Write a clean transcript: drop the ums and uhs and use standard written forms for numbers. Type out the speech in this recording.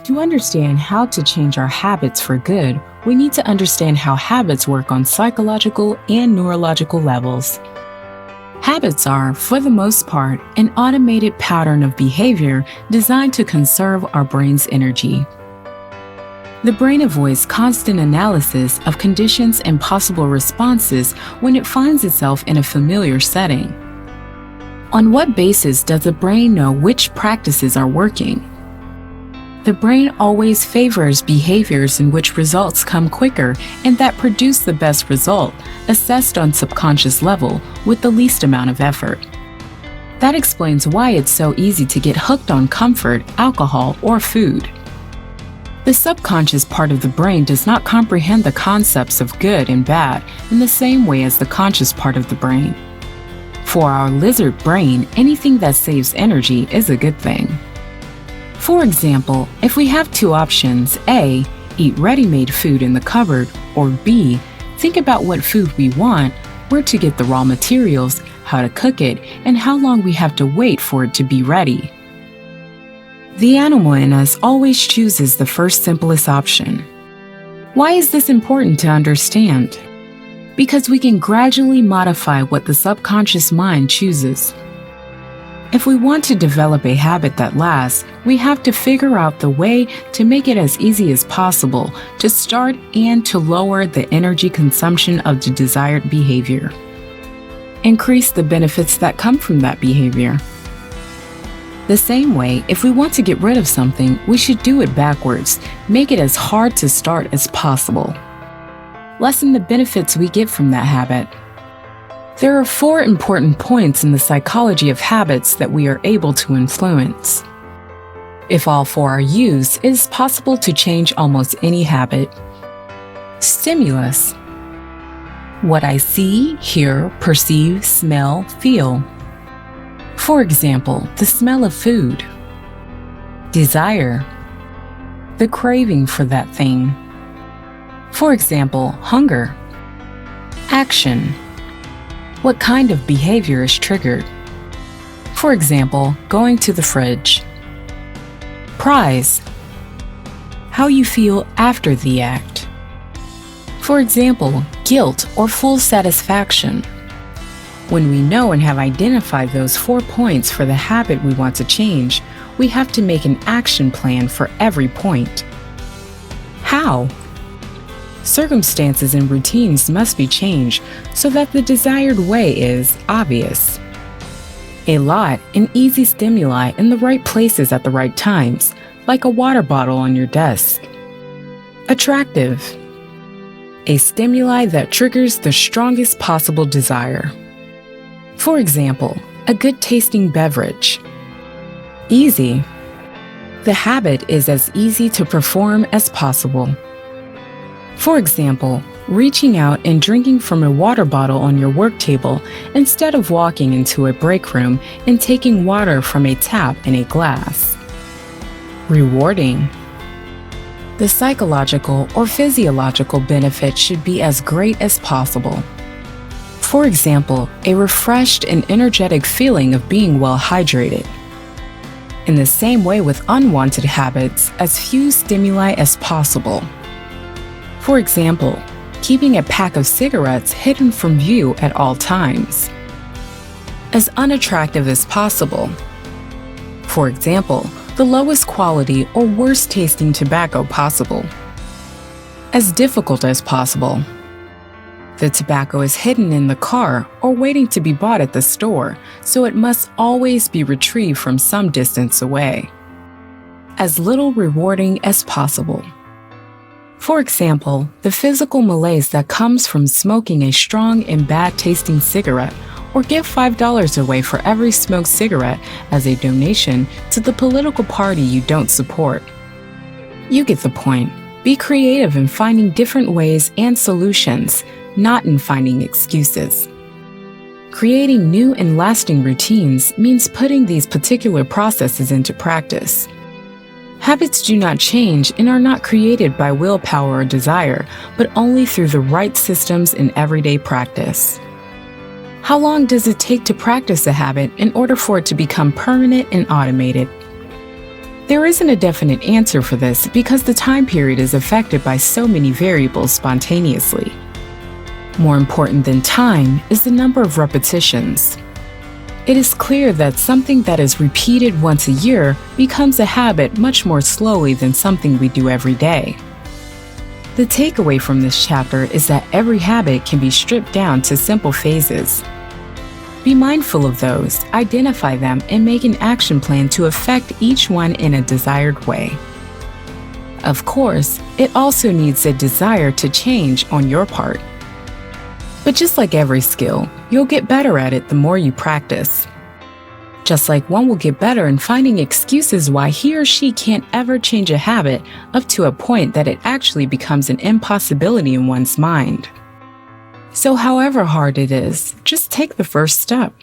To understand how to change our habits for good, we need to understand how habits work on psychological and neurological levels. Habits are, for the most part, an automated pattern of behavior designed to conserve our brain's energy. The brain avoids constant analysis of conditions and possible responses when it finds itself in a familiar setting. On what basis does the brain know which practices are working? The brain always favors behaviors in which results come quicker and that produce the best result, assessed on subconscious level with the least amount of effort. That explains why it's so easy to get hooked on comfort, alcohol, or food. The subconscious part of the brain does not comprehend the concepts of good and bad in the same way as the conscious part of the brain. For our lizard brain, anything that saves energy is a good thing. For example, if we have two options, A, eat ready-made food in the cupboard, or B, think about what food we want, where to get the raw materials, how to cook it, and how long we have to wait for it to be ready. The animal in us always chooses the first simplest option. Why is this important to understand? Because we can gradually modify what the subconscious mind chooses. If we want to develop a habit that lasts, we have to figure out the way to make it as easy as possible to start and to lower the energy consumption of the desired behavior. Increase the benefits that come from that behavior. The same way, if we want to get rid of something, we should do it backwards, make it as hard to start as possible. Lessen the benefits we get from that habit. There are 4 important points in the psychology of habits that we are able to influence. If all 4 are used, it is possible to change almost any habit. Stimulus. What I see, hear, perceive, smell, feel. For example, the smell of food. Desire. The craving for that thing. For example, hunger. Action. What kind of behavior is triggered? For example, going to the fridge. Prize. How you feel after the act. For example, guilt or full satisfaction. When we know and have identified those 4 points for the habit we want to change, we have to make an action plan for every point. How? Circumstances and routines must be changed so that the desired way is obvious. A lot and easy stimuli in the right places at the right times, like a water bottle on your desk. Attractive. A stimuli that triggers the strongest possible desire. For example, a good tasting beverage. Easy. The habit is as easy to perform as possible. For example, reaching out and drinking from a water bottle on your work table instead of walking into a break room and taking water from a tap in a glass. Rewarding. The psychological or physiological benefit should be as great as possible. For example, a refreshed and energetic feeling of being well hydrated. In the same way with unwanted habits, as few stimuli as possible. For example, keeping a pack of cigarettes hidden from view at all times. As unattractive as possible. For example, the lowest quality or worst tasting tobacco possible. As difficult as possible. The tobacco is hidden in the car or waiting to be bought at the store, so it must always be retrieved from some distance away. As little rewarding as possible. For example, the physical malaise that comes from smoking a strong and bad-tasting cigarette, or give $5 away for every smoked cigarette as a donation to the political party you don't support. You get the point. Be creative in finding different ways and solutions, not in finding excuses. Creating new and lasting routines means putting these particular processes into practice. Habits do not change and are not created by willpower or desire, but only through the right systems in everyday practice. How long does it take to practice a habit in order for it to become permanent and automated? There isn't a definite answer for this because the time period is affected by so many variables spontaneously. More important than time is the number of repetitions. It is clear that something that is repeated once a year becomes a habit much more slowly than something we do every day. The takeaway from this chapter is that every habit can be stripped down to simple phases. Be mindful of those, identify them, and make an action plan to affect each one in a desired way. Of course, it also needs a desire to change on your part. But just like every skill, you'll get better at it the more you practice. Just like one will get better in finding excuses why he or she can't ever change a habit up to a point that it actually becomes an impossibility in one's mind. So however hard it is, just take the first step.